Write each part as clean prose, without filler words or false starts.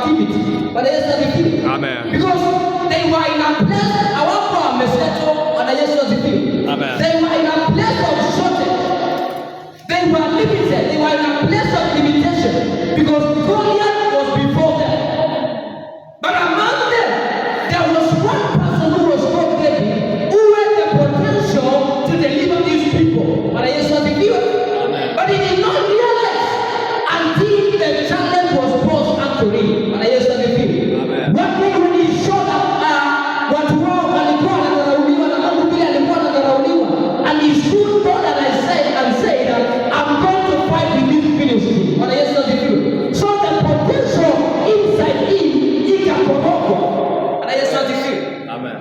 captivity. Bwana Yesu asifiwe. Amen. Because they were in a place, hawakuwa wamesettle. Bwana Yesu asifiwe. Amen. They were in a place of shortage. They were limited. They were in a place of limitation because Goliath was before them. But among them, there was one person who was called David, who had the potential to deliver these people. Bwana Yesu asifiwe. But he did not realize until the challenge was posed unto him. Bwana Yesu asifiwe. One day when he showed up, watu wao walikuwa wanadharauliwa na Mungu vile alikuwa anadharauliwa, and he stood forward and said, I'm going to fight with this Philistine. Bwana Yesu asifiwe. So the potential inside him ikaporokwa. Bwana Yesu asifiwe. Amen.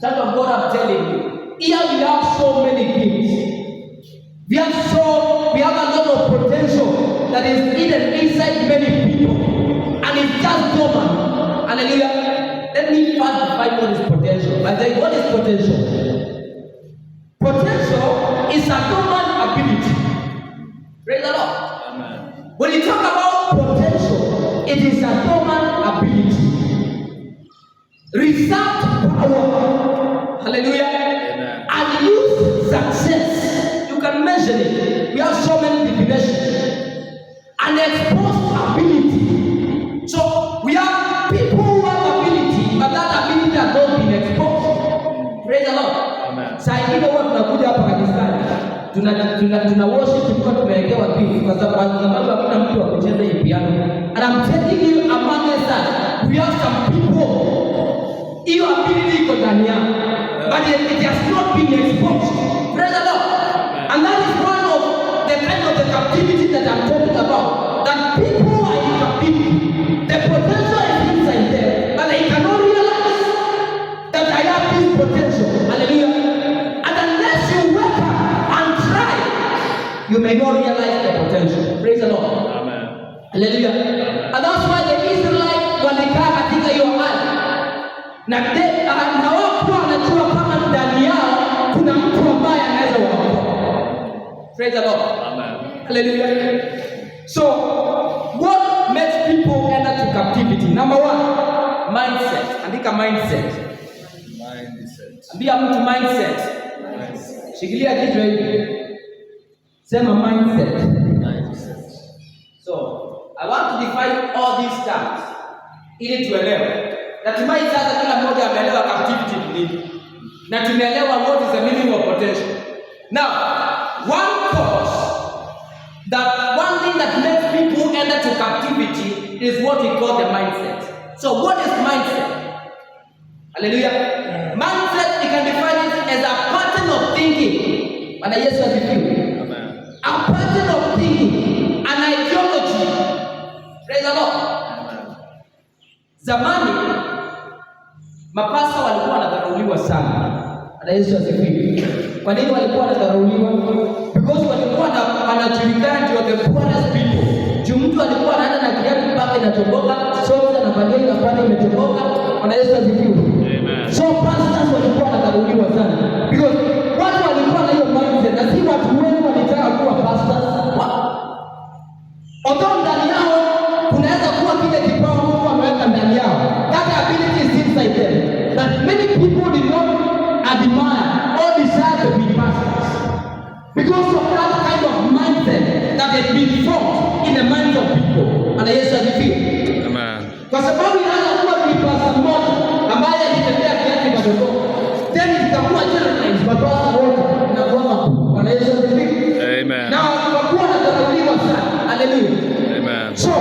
Child of God, I'm telling you, here we have so many gifts. We have a lot of potential that is hidden inside many people, and it's just dormant. Hallelujah. Let me first define what is potential. By the way, what is potential? Potential is a dormant ability. Praise the Lord. Amen. When you talk about potential, it is a dormant ability, reserved power. Hallelujah. Amen. Unused success. You can mention it. We have so many definitions. Unexposed ability. So we have people who have ability, but that ability has not been exposed. Praise the Lord. Amen. Saa ingine huwa tunakuja hapa kanisani, tuna worship tulikuwa tumewekewa beat kwa sababu hakuna mtu wa kucheza hii piano. And I'm telling you, among us we have some people, hiyo ability iko ndani yao, but it has not been exposed. Praise the Lord. And that is one of the kind of the captivity that I'm talking about. That people are in captivity. The potential is inside them, but they cannot realize that I have this potential. Hallelujah. And unless you wake up and try, you may not realize the potential. Praise the Lord. Amen. Hallelujah. Amen. And that's why the Israelites walikaa katika hiyo hali. Na wao wanajua kama ndani yao kuna mtu ambaye anaweza waokoa. Praise the Lord. Amen. Hallelujah. So, what makes people enter to captivity? Number one, mindset. Andika mindset. Mindset. Ambia mtu mindset. Mindset. Shikilia kichwa hivi. Sema mindset. Mindset. So, I want to define all these terms ili tuelewe. Natumai sasa kila mmoja ameelewa captivity ni nini. Na tumeelewa what is the meaning of potential. Now, one thing that makes people enter to captivity is what we call the mindset. So what is mindset? Hallelujah. Mindset, you can define it as a pattern of thinking. Bwana Yesu asifiwe. Amen. A pattern of thinking, an ideology. Praise the Lord. Amen. Zamani mapasta walikuwa wanadharauliwa sana. Bwana Yesu asifiwe. Kwa nini walikuwa wanadharauliwa? Because walikuwa wanajulikana ndio the poorest people. Juu mtu alikuwa anaenda na kiatu mpaka inatoboka, sote anavalia inapanda imetoboka. Bwana Yesu asifiwe. Amen. So pastors walikuwa wanadharauliwa sana. Because watu walikuwa na hiyo mindset, na si watu wengi walitaka kuwa pastors. Although ndani yao kunaweza kuwa kile kipawa Mungu ameweka ndani yao. That ability is inside them. That many people did not admire or desire to be pastors. Because of that kind of mindset that has been formed in the minds of people. Bwana Yesu asifiwe. Amen. Kwa sababu inaweza kuwa ni pastor mmoja ambaye alitembea kiasi kidogo. Then itakuwa generalized kwa pastor wote na kwa Bwana Yesu asifiwe. Amen. Na kwa kuwa anadharauliwa sana. Hallelujah. Amen. So,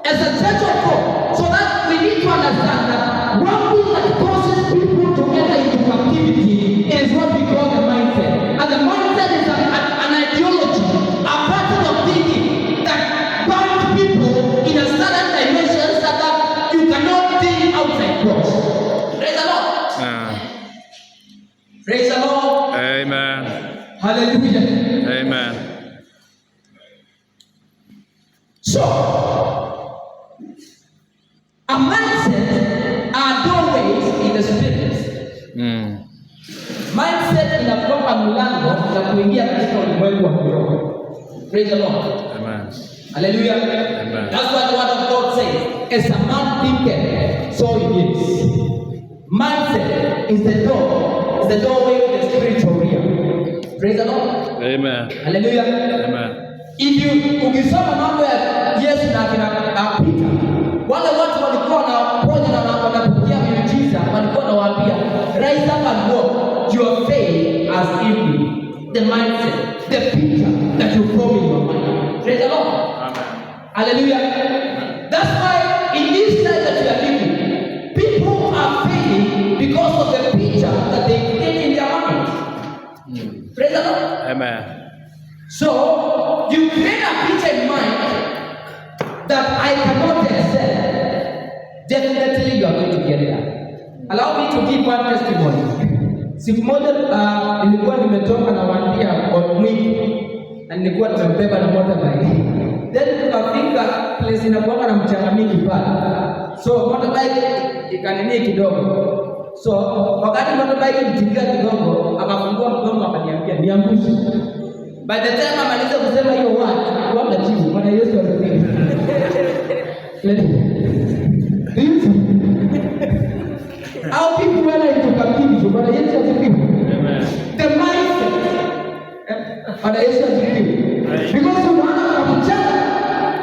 as a church of God, so that we need to understand that one thing that causes people to enter into captivity is what we call the mindset. And the mindset is an ideology, a pattern of thinking that binds people in a certain dimension so that you cannot think outside box. Praise the Lord. Praise the Lord. Amen. Hallelujah. Amen. So, a mindset are doorways in the spirit. Mindset inakuwa mlango ya kuingia katika ulimwengu wa kiroho. Praise the Lord. Amen. Hallelujah. Amen. That's what the word of God says. As a man thinketh, so he is. Mindset is the door. Is the doorway to the spiritual realm. Praise the Lord. Amen. Hallelujah. Amen. Ukisoma mambo ya Yesu na akina Peter, wale watu walikuwa wanaponya na wanapokea miujiza, walikuwa wanawaambia rise up and walk, your faith has healed you. The mindset, the picture that you form in your mind. Praise the Lord. Amen. Hallelujah. That's why in this time that we are living, people are failing because of the picture that they create in their mind. Praise the Lord. Amen. So you create a picture in mind that I cannot excel. Definitely you are going to get that. Allow me to give one testimony. Siku moja nilikuwa nimetoka na wandia kwa mwiki na nilikuwa nimebeba na motorbike. Then tukafika place inakuwa na mchanga mingi pale. So motorbike ikanini kidogo. So wakati motorbike ilitinga kidogo, akafungua mgongo akaniambia niangushe. By the time amaliza kusema hiyo word, kuanga chini. Bwana Yesu asifiwe. How people were into captivity. Bwana Yesu asifiwe. Amen. The mindset. Bwana Yesu asifiwe. Because unaona kwa mchana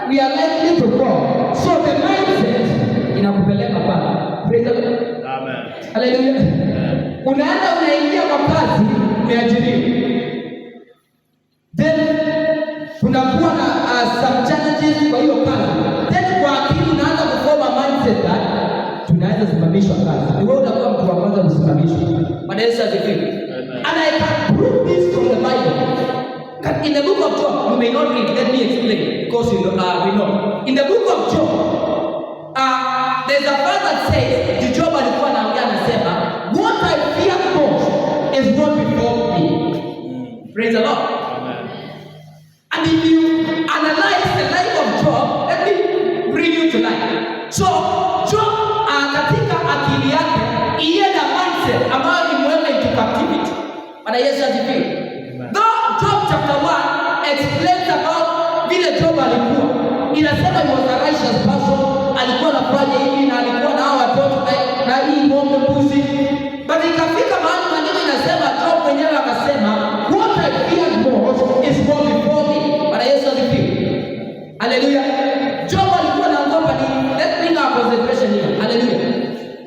we are likely to fall. So the mindset inakupeleka pale. Praise the Lord. Amen. Hallelujah. Unaenda unaingia kwa kazi, umeajiriwa. Then kunakuwa na some challenges kwa hiyo kazi. Then kwa akili unaanza kuform a mindset that tunaweza simamishwa kazi. Ni wewe utakuwa mtu wa kwanza kusimamishwa. Bwana Yesu asifiwe. And I can prove this from the Bible. In the book of Job, you may not read. Let me explain because we know. In the book of Job, there's a verse that says, the Job alikuwa anaongea anasema, what I fear most is not before me. Praise the Lord. And if you analyze the life of Job, let me bring you to life. So, Job katika akili yake, iye na mindset ambayo imeweka into captivity. Bwana Yesu asifiwe. Though Job chapter 1 explains about vile Job alikuwa. Inasema he was a righteous person, alikuwa anafanya hivi na alikuwa na hao watoto na hii ng'ombe mbuzi. But ikafika mahali maneno inasema Job mwenyewe akasema, what I fear most is more before me. Bwana Yesu asifiwe. Hallelujah. Job alikuwa anaogopa ni, let's bring our concentration here. Hallelujah.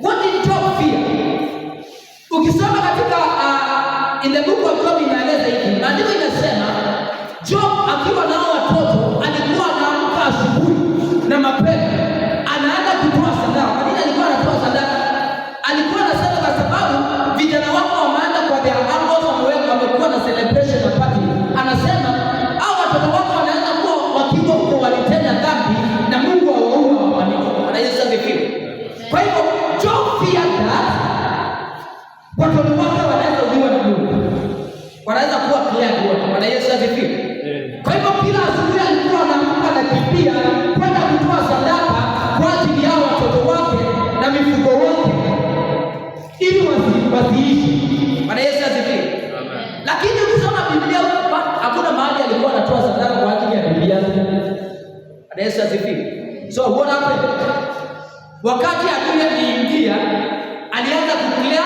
What did Job fear? Ukisoma katika in the book of Job inaeleza hivi. Maandiko inasema Job akiwa na watoto alikuwa anaamka asubuhi na mapema anaanza kutoa sadaka. Kwa nini alikuwa anatoa sadaka? Alikuwa anasema kwa sababu vijana wako wameenda kwa their uncles, wamekuwa na celebration na party. Anasema hao watoto wako wanaweza kuwa wakiwa huko walitenda dhambi na Mungu awaua wabariki. Bwana Yesu asifiwe. Kwa hivyo Job feared that watoto wake wanaweza kuwa na Mungu. Wanaweza kuwa clear wote. Bwana Yesu asifiwe. Kwa hivyo kila asubuhi alikuwa anaamka na kipia kwenda kutoa sadaka kwa ajili ya watoto wake na mifugo wake ili wasiishi. Bwana Yesu asifiwe. Lakini ukisoma Biblia hakuna mahali alikuwa anatoa sadaka kwa ajili ya Biblia. Bwana Yesu asifiwe. So what happened? Wakati adui aliingia, alianza kuclear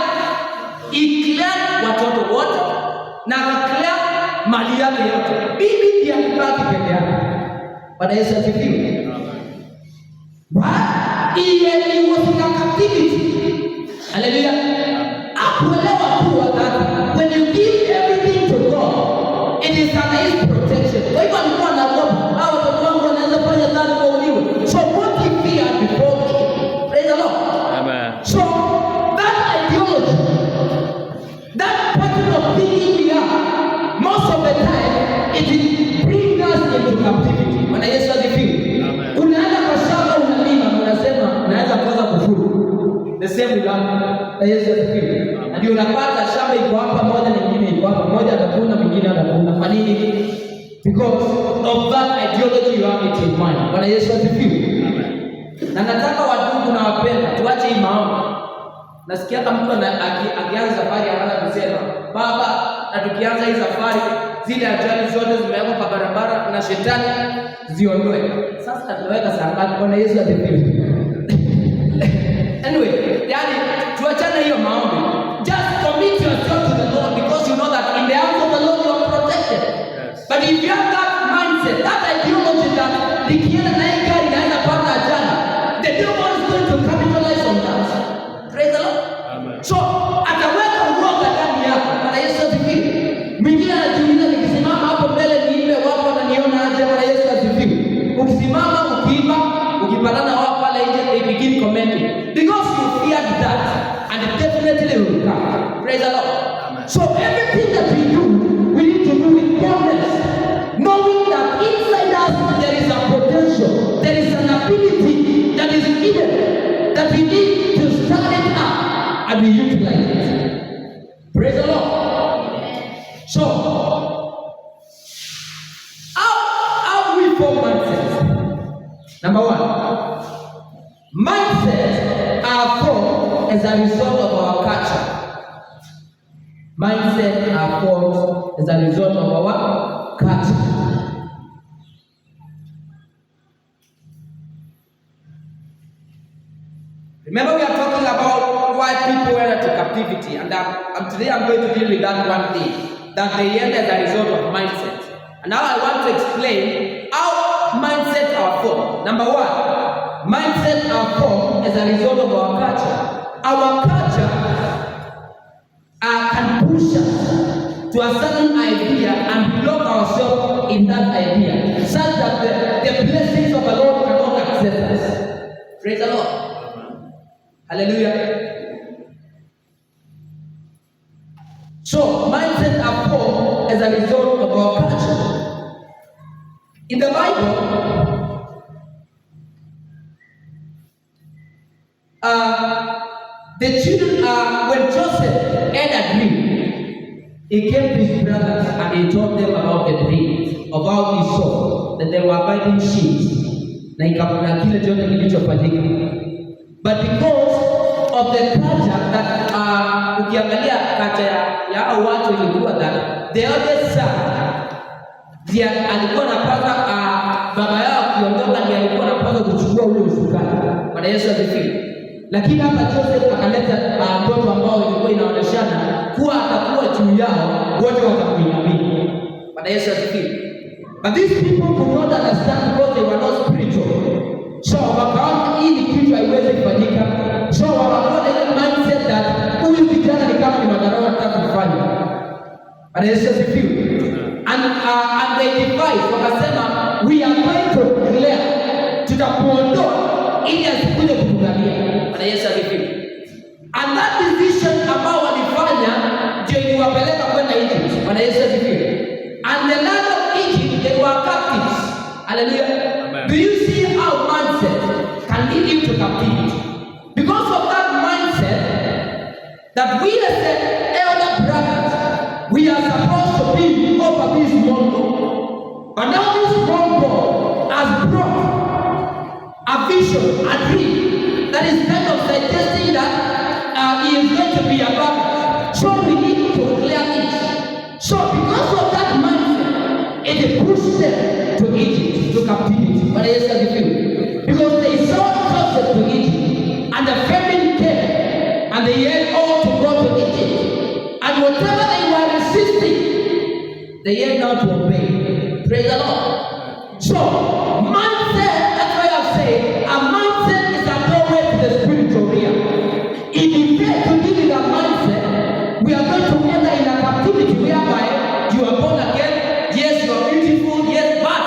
watoto wote na akaclear mali yake yote. Bibi ndiye alibaki peke yake. Bwana Yesu asifiwe. He was in a captivity. Hallelujah. Akuelewa kuwa that when you give everything to God, it is under His protection. Kwa hivyo alikuwa anaogopa, hao watoto wangu wanaweza fanya dhambi kwa uliwe. So what he feared before me. Praise the Lord. Amen. So that ideology, that pattern of thinking we are, most of the time, it is bring us into captivity. Bwana Yesu asifiwe. Unaenda kwa shamba unalima na unasema naweza kuanza kufuru. The same with God. Yesu asifiwe. Na ndio unapata shamba iko hapa moja nyingine iko hapa moja atavuna mwingine atavuna. Kwa nini? Because of that ideology you have it in mind. Bwana Yesu asifiwe. Na nataka wadugu na wapenda tuache hii maombi. Nasikia kama mtu akianza safari anaanza kusema, "Baba, na tukianza hii safari zile ajali zote zimewekwa kwa barabara na shetani ziondoe." Sasa tunaweka saa ngapi? Bwana Yesu asifiwe. Anyway, yani tuachane hiyo maombi. Just commit yourself to the Lord because you know that in the hands of the Lord you are protected. Yes. But if you have that mindset, that ideology that nikienda na hii gari naenda pata ajali, the devil is going to capitalize on that. Praise the Lord. Amen. So ataweka uoga ndani yako. Bwana Yesu asifiwe. Mwingine anajiuliza, nikisimama hapo mbele niimbe watu wananiona aje? Bwana Yesu asifiwe. Ukisimama ukiimba, ukipatana wao pale nje, they begin commenting because you feared that, and definitely will come. Praise the Lord. Amen. So everything that we do, we need to do with boldness, knowing that inside us there is a potential, there is an ability that is hidden, that we need to stand it up and we utilize it. Praise the Lord. So, how we form mindset? Number one, mindset are formed as a result of our culture. Mindset are formed as a result of our culture. Remember, we are talking about why people went into captivity, and today I'm going to deal with that one thing, that they end as a result of mindset. And now I want to explain how mindset are formed. Number one, mindset are formed as a result of our culture. Our culture can push us to a certain idea and block ourselves in that idea, such that the blessings of the Lord cannot accept us. Praise the Lord. Hallelujah. So, mindset are formed as a result of our culture. In the Bible, the children, when Joseph had a dream, he came to his brothers and he told them about the dream, of how he saw that they were abiding sheep, na kile chote kilichofanyika. But because of the culture that ukiangalia culture ya hao watu ilikuwa that the eldest son ndiye alikuwa anapata baba yao akiondoka, ndiye alikuwa anapata kuchukua ule usukani. Bwana Yesu asifiwe. Lakini hapa Joseph akaleta ndoto ambao ilikuwa inaonyeshana kuwa atakuwa juu yao, wote watakuinamia. Bwana Yesu asifiwe. But these people could not understand because they were not spiritual. So wakaona hii ni kitu haiwezi kufanyika. So wakaona ile mindset that huyu kijana ni kama ni madharau anataka kufanya. Bwana Yesu asifiwe. And they devised, wakasema we are going to declare, tutakuondoa ili asikuje kutugania. Bwana Yesu asifiwe. And that decision ambao walifanya ndio iliwapeleka kwenda Egypt. Bwana Yesu asifiwe. And the land of Egypt, they were captives. Hallelujah. Amen. Do you see how mindset can lead you to captivity? Because of that mindset, that we as the elder brothers, we are supposed to be over this small boy. But now this small boy has brought a vision, a dream, that is kind of suggesting that he is going to be above us. So we need to clear it. So because of that mindset, it pushed them to Egypt, to captivity. But yes, because they saw Joseph to Egypt, and the famine came, and they had all to go to Egypt. And whatever they were resisting, they had now to obey. Praise the Lord. So, mindset, that's why I say, a mindset is a doorway to the spiritual realm. If you fail to deal with a mindset, we are going to enter in a captivity whereby you are born again. Yes, you are beautiful. Yes, but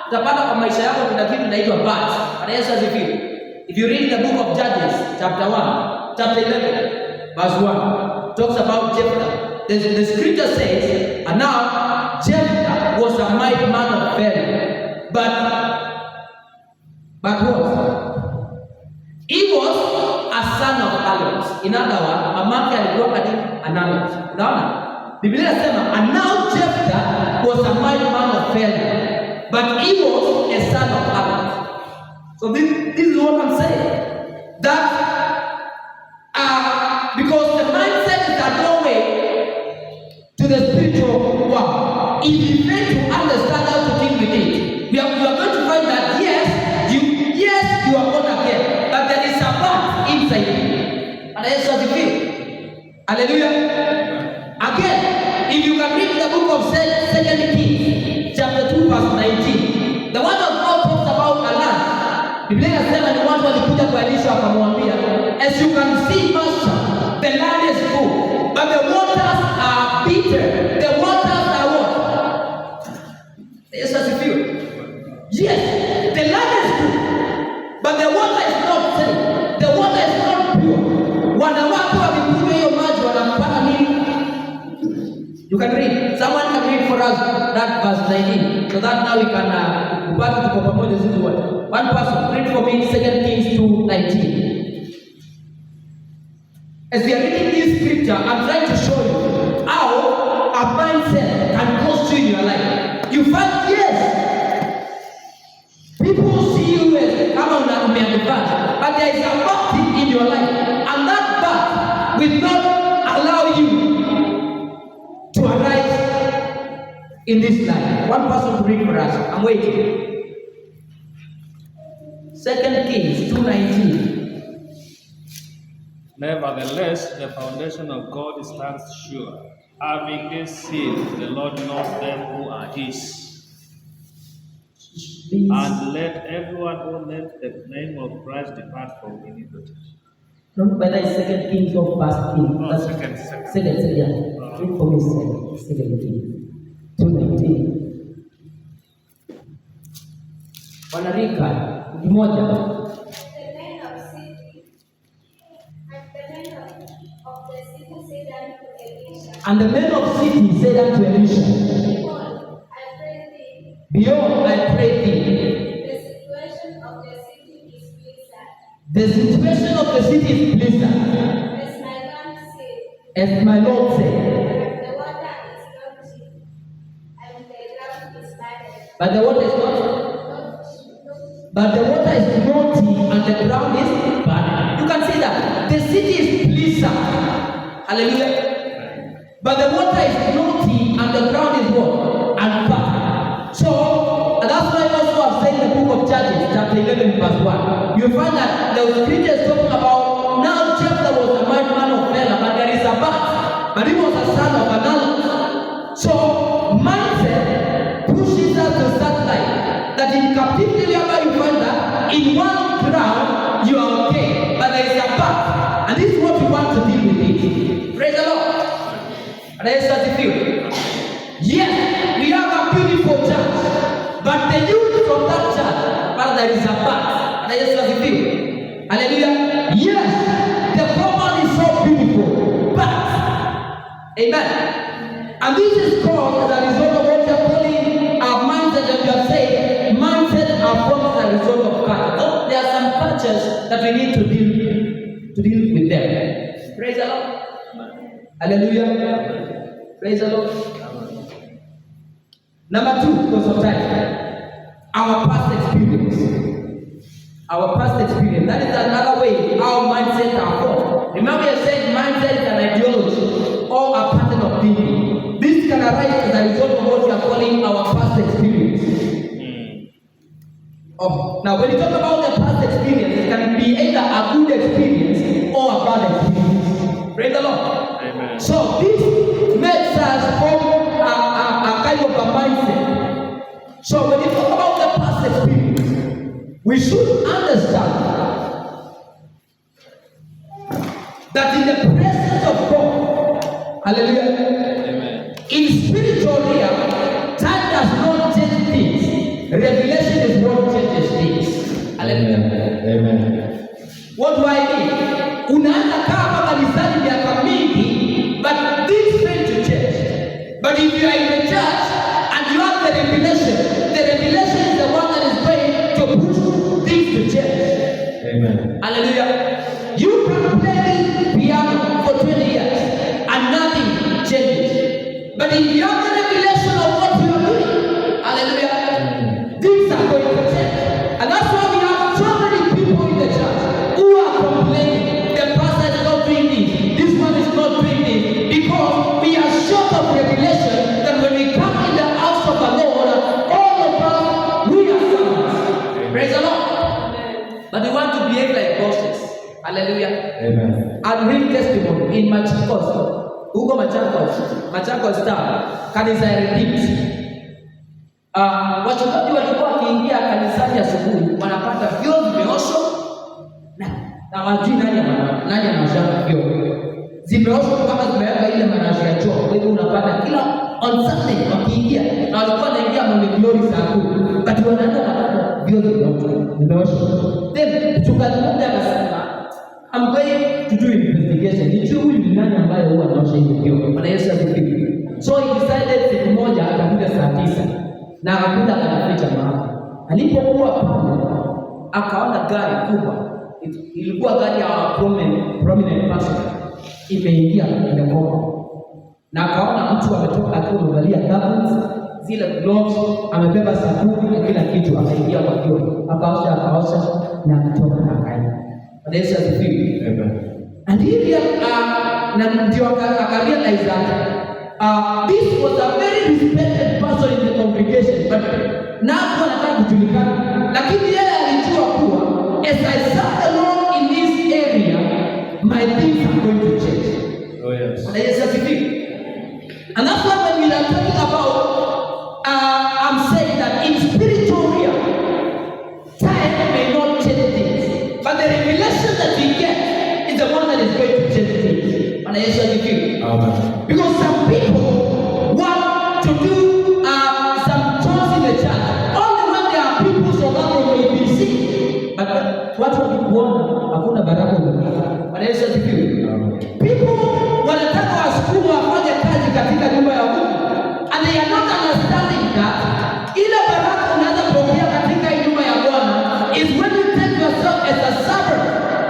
utapata kwa maisha yako kuna kitu inaitwa but. Bwana Yesu asifiwe. If you read the book of Judges, chapter 1, chapter 11, verse 1, talks about Jephthah. The scripture says, and now Jephthah was a mighty man of valor, but what? He was a son of harlots. In other words, mamake alikuwa an harlot. Unaona? Biblia inasema, and now Jephthah was a mighty man of valor, but he was a son of harlots. So this is what I'm saying. That because the mindset is a doorway to the spiritual world. If you fail to understand how to deal with it, you are going to find that yes, you are born again, but there is a part inside you. Hallelujah. Again, if you can read the book of 2 Kings, chapter 2, verse 19, the word of God talks about a land. Biblia inasema ni watu walikuja kwa Elisha wakamwambia, as you can see, master, the land is full, but the waters are bitter. The waters are what? Yes, asifiwe. Yes, the land is good, but the water is not safe. The water is not pure. Wanawake wakikunywa hiyo maji wanampata nini? You can read. Someone can read for us that verse 19, so that now we can kupata tuko pamoja sisi wote. One person read for me 2 Kings 2:19. As we are reading this scripture, I'm trying to show you how a mindset can cost you in your life. You find, yes, people see you as kama umeadvance, but there is a battle in your life, and that battle will not allow you to arise in this life. One person to read for us. I'm waiting. 2 Kings 2:19. Nevertheless, the foundation of God stands sure. Having this seal, the Lord knows them who are his. And let everyone who names the name of Christ depart from iniquity. Don't better is 2 Kings of verse 8. No, That's second. Yeah. Read for me 2 Kings 2:19. Wanarika mmoja. And the men of city said unto Elisha, behold, I pray thee, the situation of the city is blizzard. the situation of the city is blizzard, As my Lord said, as my Lord said, the water is not deep, and the ground is barren. but the water is not, but the water is naughty and the ground is barren. You can see that the city is blizzard, hallelujah. But the water is naughty and the ground is what? And barren. So that's why also I've said in the book of Judges, chapter 11, verse 1, you find that the scriptures talking about now Jephthah was a mighty man of valor, but there is a but he was a son of another. So mindset pushes us to start life that in captivity wherever you find that in one ground you are okay, but there is a path, and this is what we want to deal with it. Praise the Lord. And I start to feel. Yes, we have a beautiful church, but the youth from that church, but there is a path. And I start to feel. Hallelujah. Yes, the property is so beautiful, but amen. And this is called as a result of what you're calling our mindset, and you are saying mindset are formed as a result of culture. So there are some cultures that we need to deal with them. Praise the Lord. Hallelujah. Praise the Lord. Number 2, because of time, our past experience. Our past experience. That is another way our mindsets are formed. Remember, I said mindset is an ideology or a pattern of thinking. This can arise as a result of what we are calling our past experience. Now, when you talk about the past experience, it can be either a good experience or a bad experience. Praise the Lord. Amen. So this makes us form a kind of a mindset. So when you talk about the past experience, we should understand that in the presence of God, hallelujah, Amen. in spiritual realm, time does not change things. Revelation is what changes things. Hallelujah. Amen. What do I mean? Unaanza kaa hapa kanisani miaka mingi, but things fail to change. But if you are in the church and you have the revelation is the one that is going to push things to change. Amen. Hallelujah. You can play piano for 20 years and nothing changes. But if you have the revelation of what you are doing, hallelujah, things are going to change. And that's why we have so many people in the church who are complaining. The pastor is not doing this one is not doing this, because we are short of revelation that when we come in the house of the Lord, all of us, we are servants. Praise the Lord. But we want to behave like bosses. Hallelujah. Amen. And real testimony in Machakos. Huko Machakos town, kanisa ya Redeemed. Wachungaji walikuwa wakiingia kanisani asubuhi wanapata vyoo vimeoshwa na wajui nani anaosha vyoo. Zimeoshwa kama zimeweka ile marashi ya choo. Kwa hivyo unapata kila on Sunday wakiingia na walikuwa wanaingia Mount Glory saa 10. But wanaenda wanapata vyoo vimeoshwa. Then mchungaji mmoja akasema, I'm going to do investigation. Nijue huyu ni nani ambaye huwa anaosha hiyo vyoo. Bwana Yesu asifiwe. So he decided siku moja atakuja saa 9 na akakuta anaficha mahali. Alipokuwa pale akaona gari kubwa. Ilikuwa gari ya prominent person. Imeingia imekoma. Na akaona mtu ametoka akiwa amevalia gloves, zile gloves, amebeba sabuni na kila kitu, akaingia kwa vyoo. Akaosha na kutoka akaenda. Bwana Yesu asifiwe. Amen. And here na ndio akarealize that this was a very respected person in the congregation, but na anataka kujulikana, lakini yeye alijua kuwa as I serve the Lord in this area, my things are going to change. Oh yes. Bwana Yesu asifiwe. And that's why when we are talking about, I'm saying that in spiritual realm, time may not change things, but the revelation that we get is the one that is going to change things. Bwana Yesu asifiwe. Amen. Because some people want to do some chores in the church only when there are people so that they may be sick. But watu wakikuona hakuna baraka unapata. Bwana Yesu asifiwe. People wanataka wasukumu wafanye kazi katika nyumba ya Mungu, and they are not understanding that ile baraka unaweza kupokea katika nyumba ya Bwana is when you take yourself as a servant.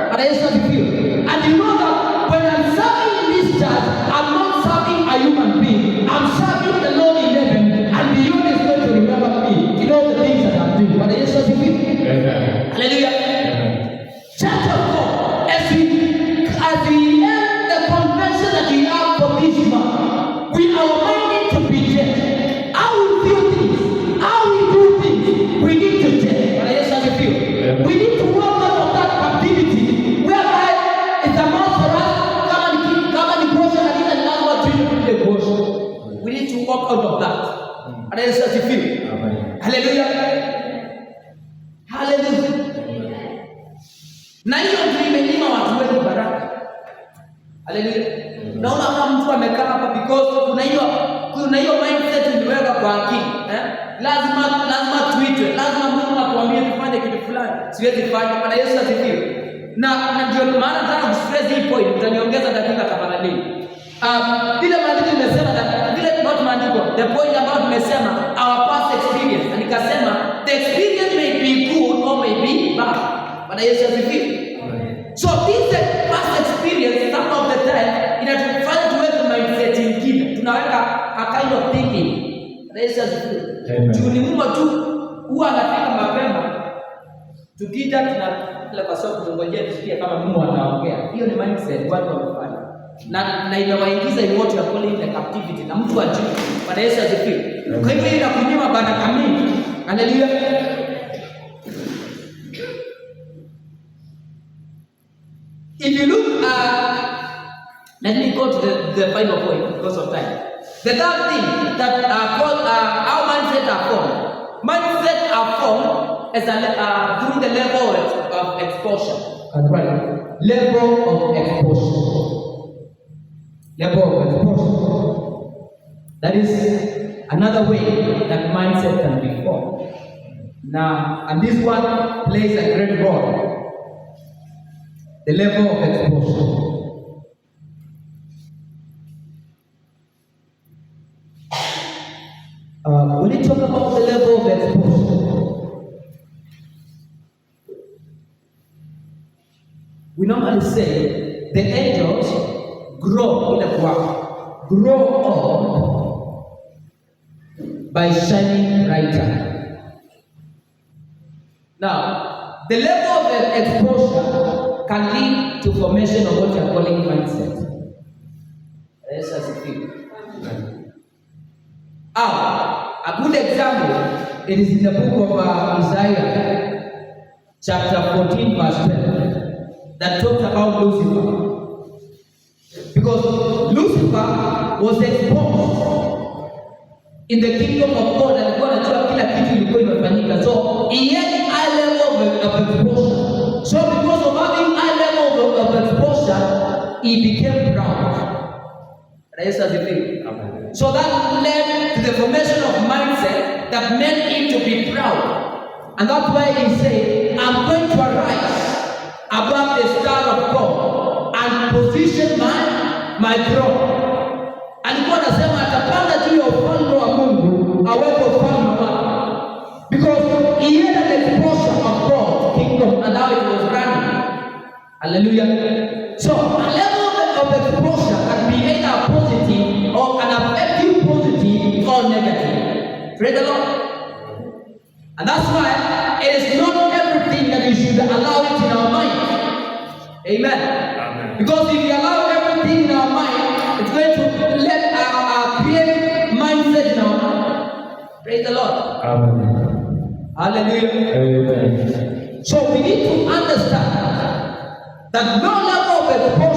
Bwana Yesu asifiwe. And you know that when I'm serving in this church, I'm not serving a human being. I'm serving the Lord in heaven, and the Lord is going to remember me in all the things that I'm doing. Bwana Yesu asifiwe. Amen. Hallelujah. Church of God, as we end the convention that we have for this month, we are minded to be changed. How we do things, how we do things, we need to change. Bwana Yesu asifiwe. We need to walk out of that captivity whereby it's a must for us. Kama ni kuosha kanisa ni lazima tuende kuosha. We need to walk out of that. Bwana Yesu asifiwe. Amen. Hallelujah. Hallelujah. Na hiyo ndio imenyima watu wengi baraka. Hallelujah. Naona kama mtu amekaa hapa because kuna hiyo mindset imeweka kwa akili, Lazima tuitwe, lazima Mungu atuambie tufanye kitu fulani. Siwezi fanya. Bwana Yesu asifiwe. Na ndio maana nataka kustress hii point, utaniongeza dakika tafadhali. Vile maandiko imesema vile not maandiko, the point ambayo tumesema our past experience. Na nikasema the experience may be good or may be bad. Bwana Yesu asifiwe. So this past experience some of the time inatufanya tuweke mindset nyingine. Tunaweka a kind of thinking. Bwana Yesu asifiwe. Juni Mungu tu huwa anafika mapema. Tukija tunapeleka kwa sababu tungojea tusikie kama Mungu anaongea. Hiyo ni mindset watu wanafanya. Na inawaingiza in what you are calling the captivity. Na mtu ajue. Bwana Yesu asifiwe. Kwa hivyo ile kunyima baraka mingi. Haleluya. If you look let me go to the final point because of time. The third thing that our mindset are formed. Mindset are formed as through the level of exposure. Right. Level of exposure. Level of exposure. That is another way that mindset can be formed. Now, and this one plays a great role. The level of exposure. When you talk about the level of exposure, we normally say the angels grow up by shining brighter. Now, the level of exposure can lead to formation of what you are calling mindset. Yes, as it is. A good example, it is in the book of Isaiah, chapter 14, verse 12. that talks about Lucifer. Because Lucifer was exposed in the kingdom of God, alikuwa anajua kila kitu ilikuwa imefanyika. So he had high level of exposure. So because of having high level of exposure, he became proud. So that led to the formation of mindset that made him to be proud. And that's why he said, I'm going to arise above the star of God and position my throne. Alikuwa anasema atapanda juu ya ufalme wa Mungu, aweke ufalme wake. Because he had an exposure of God's kingdom and how it was running. Hallelujah. So a level of exposure can be either positive or can affect you positive or negative. Praise the Lord. And that's why it is not everything that we should allow it in our mind. Amen. Amen. Because if we allow everything in our mind, it's going to let our create mindset in our mind. Praise the Lord. Amen. Hallelujah. Amen. So we need to understand that no level of exposure